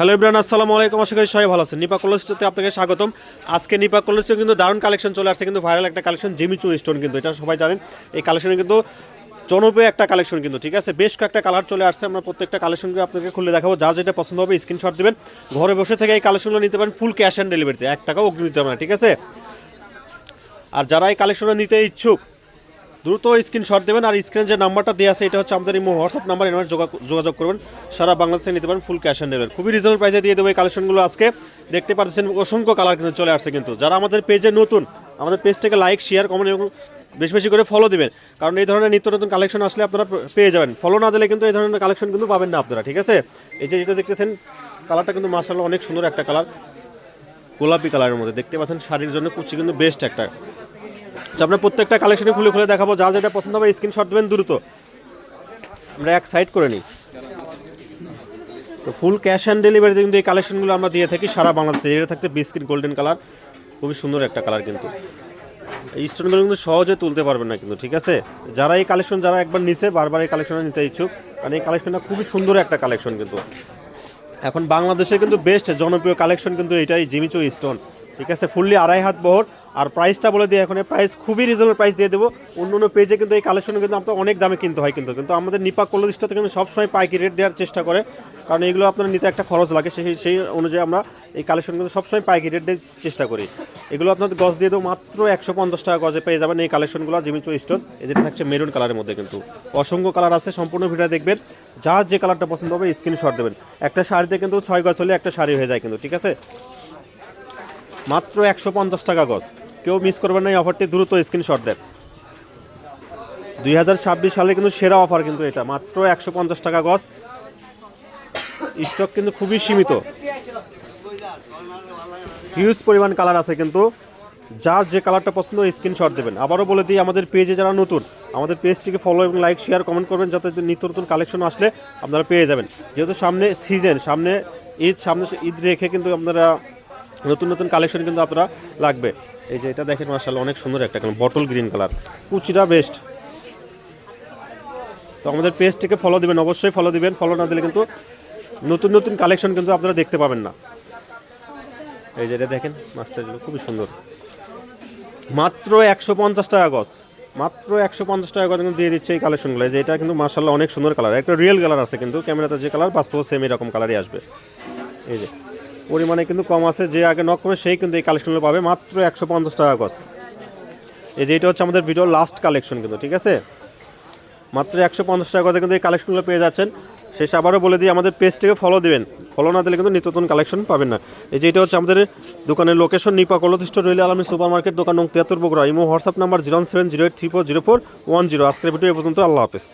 Hello Ibran, আসসালামু আলাইকুম। আশা করি সবাই ভালো আছেন। নিপা কলেজতে আপনাকে স্বাগতম। আজকে নিপা কলেজে কিন্তু দারুণ কালেকশন চলে আসছে, কিন্তু ভাইরাল একটা কালেকশন জিমি চু স্টোন, কিন্তু এটা সবাই জানেন। এই কালেকশনে কিন্তু জনপ্রিয় একটা কালেকশন কিন্তু, ঠিক আছে। বেশ কয়েকটা কালার চলে আসছে, আমরা প্রত্যেকটা কালেকশনকে আপনাকে খুলে দেখাবো। যা যেটা পছন্দ হবে স্ক্রিনশট দেবেন, ঘরে বসে থেকে এই কালেকশনগুলো নিতে পারেন ফুল ক্যাশ অন ডেলিভারিতে, 1 টাকাও অগ্রিম দিতে হবে না, ঠিক আছে। আর যারা এই কালেকশনটা নিতে ইচ্ছুক দ্রুত স্ক্রিনশট দেবেন, আর স্ক্রিনে যে নাম্বারটা দেওয়া আছে এটা হচ্ছে আমাদের এই হোয়াটসঅ্যাপ নাম্বার, এর যোগাযোগ করবেন। সারা বাংলাদেশে নিতে পারেন ফুল ক্যাশ অন ডেলিভারি, খুবই রিজনেবল প্রাইসে দিয়ে দেবো এই কালেকশনগুলো। আজকে দেখতে পাচ্ছেন অসংখ্য কালার কিন্তু চলে আসছে। কিন্তু যারা আমাদের পেজে নতুন, আমাদের পেজটাকে লাইক, শেয়ার, কমেন্ট এবং বেশি বেশি করে ফলো দিবেন, কারণ এই ধরনের নিত্য নতুন কালেকশন আসলে আপনারা পেয়ে যাবেন। ফলো না দিলে কিন্তু এই ধরনের কালেকশন কিন্তু পাবেন না আপনারা, ঠিক আছে। এই যে যেটা দেখতেছেন কালারটা কিন্তু মাশাআল্লাহ অনেক সুন্দর একটা কালার, গোলাপি কালারের মধ্যে দেখতে পাচ্ছেন। শাড়ির জন্য কুচি কিন্তু বেস্ট একটা। আপনার প্রত্যেকটা কালেকশনে খুলে খুলে দেখাবো, যা যেটা পছন্দ হবে স্ক্রিনশট দেবেন দ্রুত। আমরা এক সাইড করে নিই। তো ফুল ক্যাশ অন ডেলিভারিতে কিন্তু এই কালেকশনগুলো আমরা দিয়ে থাকি সারা বাংলাদেশে। এটা থাকতে বিস্কিট গোল্ডেন কালার, খুবই সুন্দর একটা কালার। কিন্তু এই স্টোনগুলো কিন্তু সহজে তুলতে পারবেন না কিন্তু, ঠিক আছে। যারা এই কালেকশন যারা একবার নিছে বারবার এই কালেকশনটা নিতে ইচ্ছুক, কারণ এই কালেকশনটা খুবই সুন্দর একটা কালেকশন। কিন্তু এখন বাংলাদেশে কিন্তু বেস্ট জনপ্রিয় কালেকশন কিন্তু এটাই জিমি চু স্টোন, ঠিক আছে। ফুললি 2.5 হাত বহর। আর প্রাইসটা বলে দিয়ে, এখন প্রাইস খুবই রিজনেবল প্রাইস দিয়ে দেবো। অন্য অন্য পেজে কিন্তু এই কালেকশন কিন্তু আপনার অনেক দামে কিনতে হয়, কিন্তু কিন্তু আমাদের নিপা কলেজটাতে কিন্তু সবসময় পাইকারি রেট দেওয়ার চেষ্টা করে, কারণ এইগুলো আপনার নিতে একটা খরচ লাগে। সেই অনুযায়ী আমরা এই কালেকশন কিন্তু সবসময় পাইকারি রেট দেওয়ার চেষ্টা করি। এগুলো আপনাদের গজ দিয়ে দেবো মাত্র 150 টাকা গজে পেয়ে যাবেন এই কালেকশনগুলো জিমি চু স্টোন। যেটা থাকছে মেরুন কালারের মধ্যে, কিন্তু অসংখ্য কালার আছে। সম্পূর্ণ ভিডিও দেখবেন, যার যে কালারটা পছন্দ হবে স্ক্রিনশট দেবেন। একটা শাড়িতে কিন্তু 6 গজ হলে একটা শাড়ি হয়ে যায় কিন্তু, ঠিক আছে। মাত্র 150 টাকা গজ, কেউ মিস করবেন না এই অফারটি, দ্রুত স্ক্রিনশট দেন। 2026 সালে কিন্তু সেরা অফার কিন্তু এটা, মাত্র 150 টাকা গজ। স্টক কিন্তু খুবই সীমিত, হিউজ পরিমাণ কালার আছে। কিন্তু যার যে কালারটা পছন্দ স্ক্রিনশট দেবেন। আবারও বলে দিই, আমাদের পেজে যারা নতুন, আমাদের পেজটিকে ফলো এবং লাইক, শেয়ার, কমেন্ট করবেন, যাতে নিত্য নতুন কালেকশন আসলে আপনারা পেয়ে যাবেন। যেহেতু সামনে সিজন, সামনে ঈদ রেখে কিন্তু আপনারা নতুন নতুন কালেকশন কিন্তু আপনারা লাগবে। এই যে এটা দেখেন মাশাআল্লাহ অনেক সুন্দর একটা বটল গ্রিন কালার, কুচিটা বেস্ট। তো আমাদের পেজটিকে ফলো দিবেন, অবশ্যই ফলো দিবেন। ফলো না দিলে কিন্তু নতুন নতুন কালেকশন কিন্তু আপনারা দেখতে পাবেন না। এই যে এটা দেখেন মাস্টারগুলো খুবই সুন্দর, মাত্র 150 টাকা গজ, মাত্র 150 টাকা গজ কিন্তু দিয়ে দিচ্ছে এই কালেকশনগুলো। যে এটা কিন্তু মাশাআল্লাহ অনেক সুন্দর কালার, একটা রিয়েল কালার আছে, কিন্তু ক্যামেরাতে যে কালার বাস্তব সেম এরকম কালারই আসবে। এই যে পরিমাণে কিন্তু কম আছে, যে আগে নক করে সেই কিন্তু এই কালেকশনগুলো পাবে মাত্র 150 টাকা গজ। এই যে এটা হচ্ছে আমাদের ভিডিওর লাস্ট কালেকশন কিন্তু, ঠিক আছে। মাত্র 150 টাকা গজে কিন্তু এই কালেকশনগুলো পেয়ে যাচ্ছেন। শেষ আবারও বলে দিই, আমাদের পেজটিকে ফলো দিবেন, ফলো না দিলে কিন্তু নিত্য নতুন কালেকশন পাবেন না। এই যে এটা হচ্ছে আমাদের দোকানের লোকেশন, নিপা কলেজ স্টোর, রইল আলমী সুপার মার্কেট, দোকান নং 73 বগুড়া। Imo WhatsApp number 0708340410। আজকের ভিডিও এ পর্যন্ত, আল্লাহ হাফেজ।